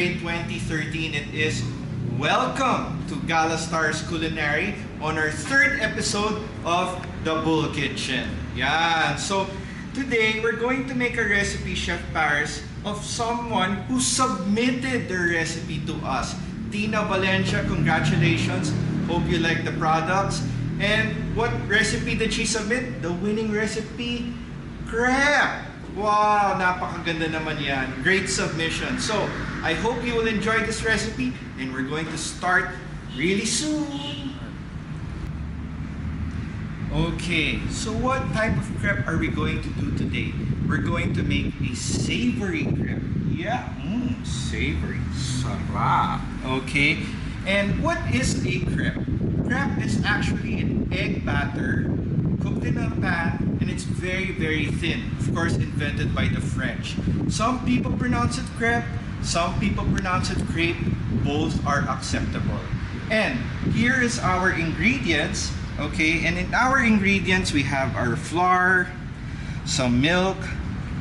February 2013 it is. Welcome to Gala Stars Culinary on our third episode of The Bull Kitchen. Yeah, so today we're going to make a recipe, Chef Paris, of someone who submitted their recipe to us. Tina Valencia, congratulations. Hope you like the products. And what recipe did she submit? The winning recipe, crepe. Wow, napakaganda naman yan. Great submission. So, I hope you will enjoy this recipe and we're going to start really soon. Okay, so what type of crepe are we going to do today? We're going to make a savory crepe. Yeah, savory. Sarap. Okay, and what is a crepe? Crepe is actually an egg batter cooked in a pan, and it's very, very thin. Of course, invented by the French. Some people pronounce it crepe, some people pronounce it crepe. Both are acceptable. And here is our ingredients. Okay, and in our ingredients, we have our flour, some milk,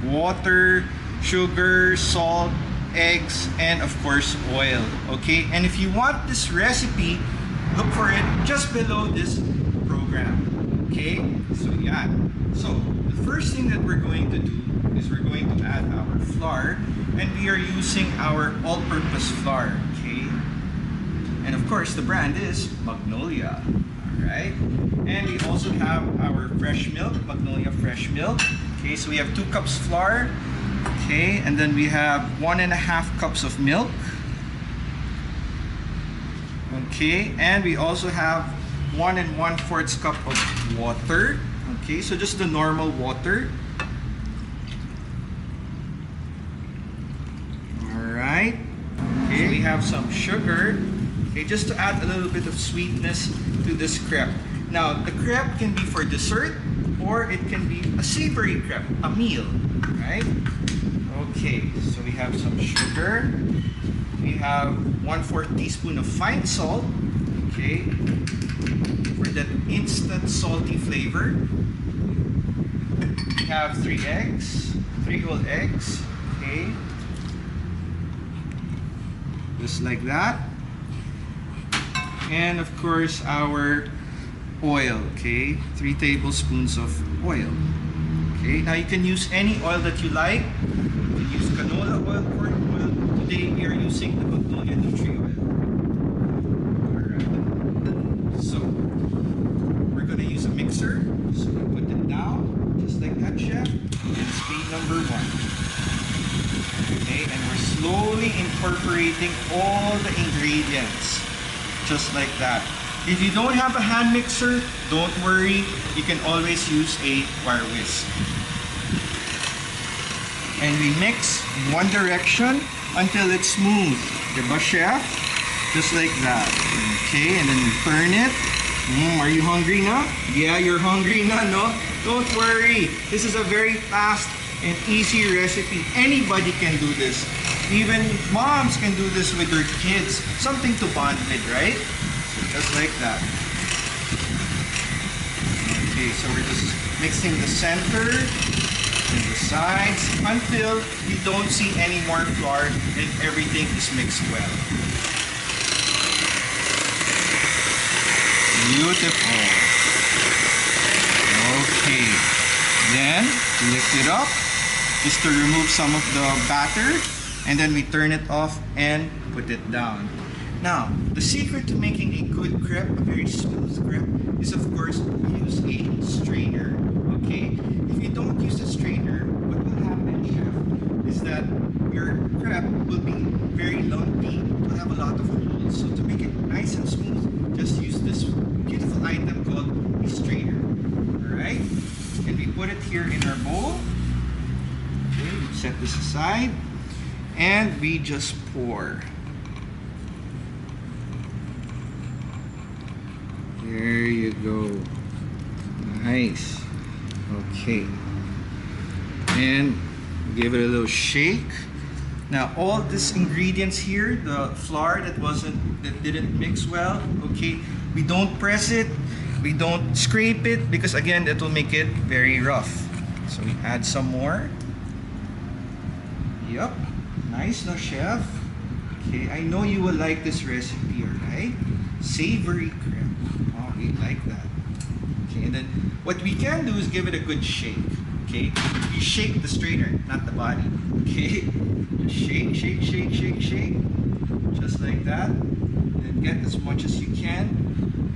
water, sugar, salt, eggs, and of course, oil. Okay, and if you want this recipe, look for it just below this program. Okay, so yeah. So the first thing that we're going to do is we're going to add our flour, and we are using our all-purpose flour. Okay, and of course the brand is Magnolia. All right, and we also have our fresh milk, Magnolia fresh milk. Okay, so we have 2 cups flour. Okay, and then we have 1.5 cups of milk. Okay, and we also have 1 1/4 cup of water. Okay, so just the normal water. Alright. Okay, we have some sugar. Okay, just to add a little bit of sweetness to this crepe. Now, the crepe can be for dessert or it can be a savory crepe, a meal. Right? Okay, so we have some sugar. We have 1/4 teaspoon of fine salt. Okay, for that instant salty flavor. We have 3 eggs, 3 whole eggs. Okay, just like that. And of course our oil. Okay, 3 tablespoons of oil. Okay, now you can use any oil that you like. You can use canola oil, corn oil. Today we are using the Magnolia Nutri oil. So, we're going to use a mixer. So, we put it down, just like that, Chef. And speed number 1. Okay, and we're slowly incorporating all the ingredients. Just like that. If you don't have a hand mixer, don't worry. You can always use a wire whisk. And we mix in one direction until it's smooth. Diba, Chef? Just like that. Okay, and then we turn it. Are you hungry now? Yeah, you're hungry now, no? Don't worry. This is a very fast and easy recipe. Anybody can do this. Even moms can do this with their kids. Something to bond with, right? So just like that. Okay, so we're just mixing the center and the sides until you don't see any more flour and everything is mixed well. Beautiful. Okay. Then lift it up just to remove some of the batter, and then we turn it off and put it down. Now, the secret to making a good crepe, a very smooth crepe, is of course use a strainer. Okay? If you don't use the strainer, what will happen, Chef, is that your crepe will be very lumpy. It will have a lot of holes. So to make it nice and smooth, just use this beautiful item called a strainer. Alright? And we put it here in our bowl. Okay, we set this aside. And we just pour. There you go. Nice. Okay. And give it a little shake. Now all these ingredients here, the flour that didn't mix well, okay, we don't press it, we don't scrape it, because again that will make it very rough. So we add some more. Yep, nice, no, Chef? Okay, I know you will like this recipe, alright? Savory crepe. Oh, we like that. Okay, and then what we can do is give it a good shake. Okay, you shake the strainer, not the body. Okay, just shake, shake, shake, shake, shake, just like that. Then get as much as you can,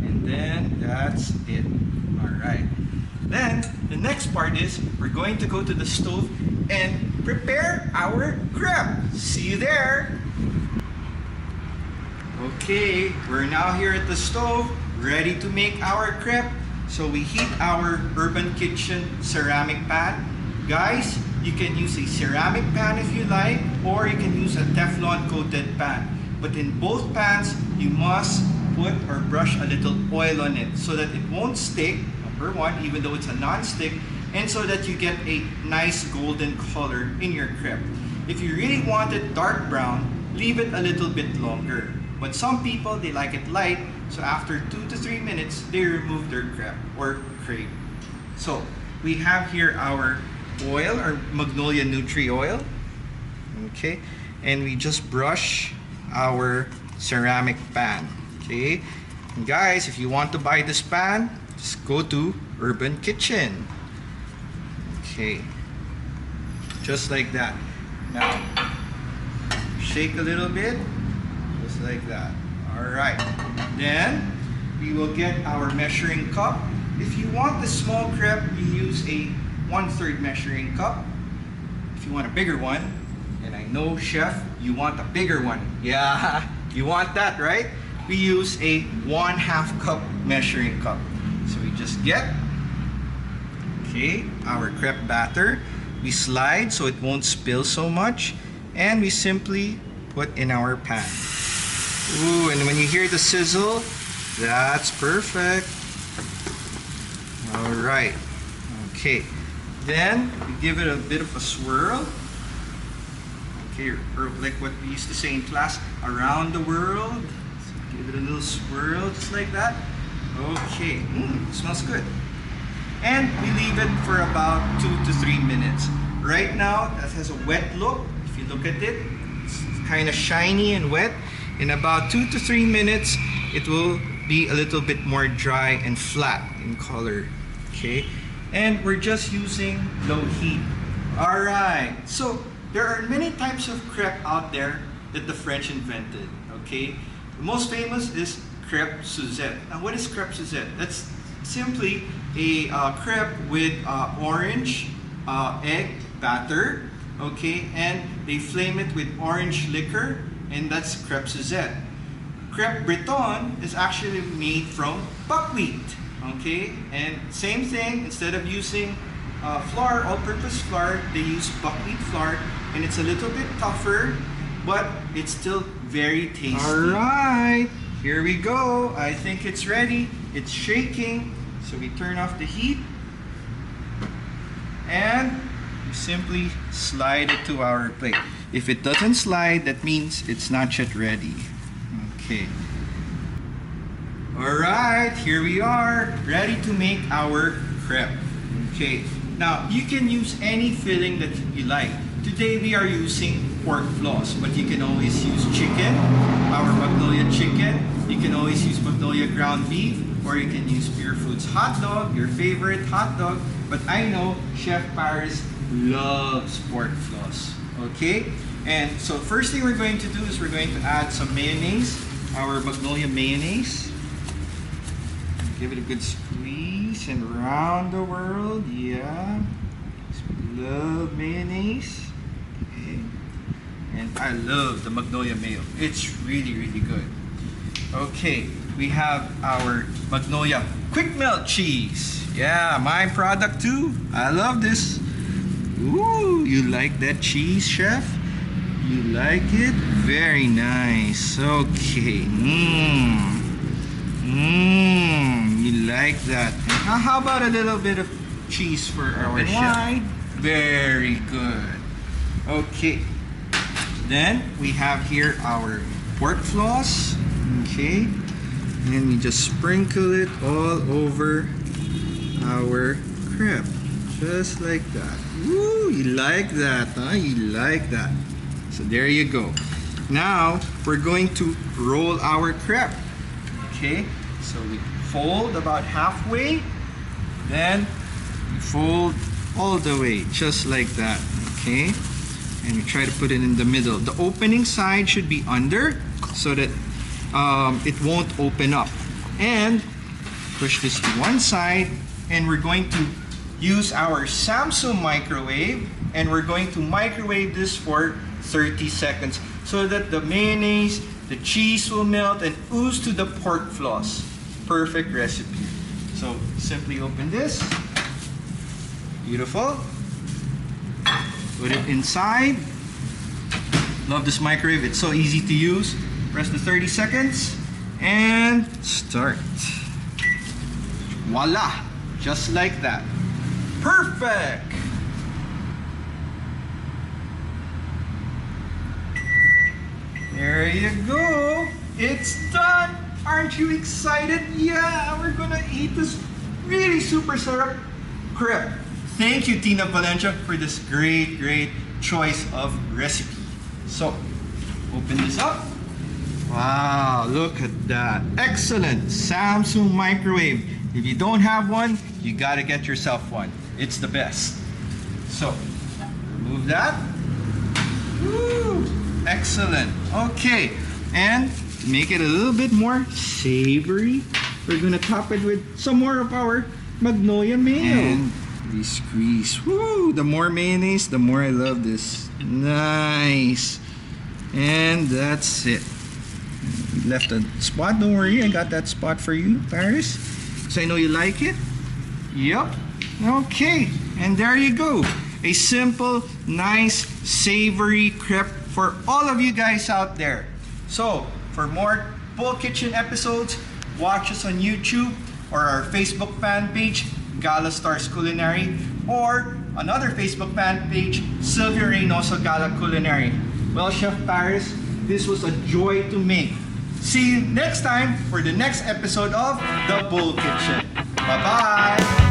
and then that's it. All right. Then the next part is we're going to go to the stove and prepare our crepe. See you there. Okay, we're now here at the stove, ready to make our crepe. So we heat our Urban Kitchen ceramic pan. Guys, you can use a ceramic pan if you like, or you can use a Teflon coated pan. But in both pans, you must put or brush a little oil on it so that it won't stick, number one, even though it's a non-stick, and so that you get a nice golden color in your crepe. If you really want it dark brown, leave it a little bit longer. But some people, they like it light, so after 2 to 3 minutes, they remove their crepe or crepe. So we have here our oil, our Magnolia Nutri oil. Okay, and we just brush our ceramic pan. Okay, and guys, if you want to buy this pan, just go to Urban Kitchen. Okay, just like that. Now, shake a little bit, just like that. All right, then we will get our measuring cup. If you want the small crepe, you use a 1/3 measuring cup. If you want a bigger one, and I know, chef, you want a bigger one. Yeah, you want that, right? We use a 1/2 cup measuring cup. So we just get, okay, our crepe batter. We slide so it won't spill so much, and we simply put in our pan. Ooh, and when you hear the sizzle, that's perfect. All right, okay. Then we give it a bit of a swirl. Okay, or like what we used to say in class, around the world. So give it a little swirl, just like that. Okay, smells good. And we leave it for about 2 to 3 minutes. Right now, that has a wet look. If you look at it, it's kind of shiny and wet. In about 2 to 3 minutes, it will be a little bit more dry and flat in color. Okay, and we're just using low heat. All right, so there are many types of crepe out there that the French invented. Okay, the most famous is crepe Suzette. Now, what is crepe Suzette? That's simply a crepe with orange egg batter. Okay, and they flame it with orange liquor, and that's crepe Suzette. Crepe Breton is actually made from buckwheat. Okay, and same thing, instead of using flour, all-purpose flour, they use buckwheat flour, and it's a little bit tougher, but it's still very tasty. All right, here we go. I think it's ready. It's shaking, so we turn off the heat, and we simply slide it to our plate. If it doesn't slide, that means it's not yet ready. Okay. All right, here we are, ready to make our crepe. Okay, now you can use any filling that you like. Today we are using pork floss, but you can always use chicken, our Magnolia chicken. You can always use Magnolia ground beef, or you can use Pure Foods hot dog, your favorite hot dog. But I know Chef Paris loves pork floss. Okay, and so first thing we're going to do is we're going to add some mayonnaise, our Magnolia mayonnaise. Give it a good squeeze and around the world, yeah. Love mayonnaise. Okay. And I love the Magnolia mayo. It's really, really good. Okay, we have our Magnolia quickmelt cheese. Yeah, my product too. I love this. Ooh, you like that cheese, chef? You like it? Very nice. Okay. You like that. Now, how about a little bit of cheese for our chef? Very good. Okay. Then we have here our pork floss. Okay. And we just sprinkle it all over our crepe. Just like that. Woo, you like that, huh? You like that. So there you go. Now, we're going to roll our crepe. Okay, so we fold about halfway, then we fold all the way, just like that. Okay, and we try to put it in the middle. The opening side should be under so that it won't open up. And push this to one side, and we're going to use our Samsung microwave, and we're going to microwave this for 30 seconds so that the mayonnaise, the cheese will melt and ooze to the pork floss. Perfect recipe. So simply open this. Beautiful. Put it inside. Love this microwave. It's so easy to use. Press the 30 seconds and start. Voila! Just like that. Perfect! There you go. It's done. Aren't you excited? Yeah, we're gonna eat this really super syrup crepe. Thank you, Tina Valencia, for this great choice of recipe. So, open this up. Wow, look at that. Excellent Samsung microwave. If you don't have one, you gotta get yourself one. It's the best. So, remove that. Woo! Excellent. Okay, and to make it a little bit more savory, we're gonna top it with some more of our Magnolia mayo. And we squeeze. Woo! The more mayonnaise, the more I love this. Nice. And that's it. We left a spot. Don't worry, I got that spot for you, Paris. So I know you like it. Yep. Okay, and there you go. A simple, nice, savory crepe for all of you guys out there. So, for more Bowl Kitchen episodes, watch us on YouTube or our Facebook fan page, Gala Stars Culinary, or another Facebook fan page, Sylvia Reynoso Gala Culinary. Well, Chef Paris, this was a joy to make. See you next time for the next episode of The Bowl Kitchen. Bye-bye!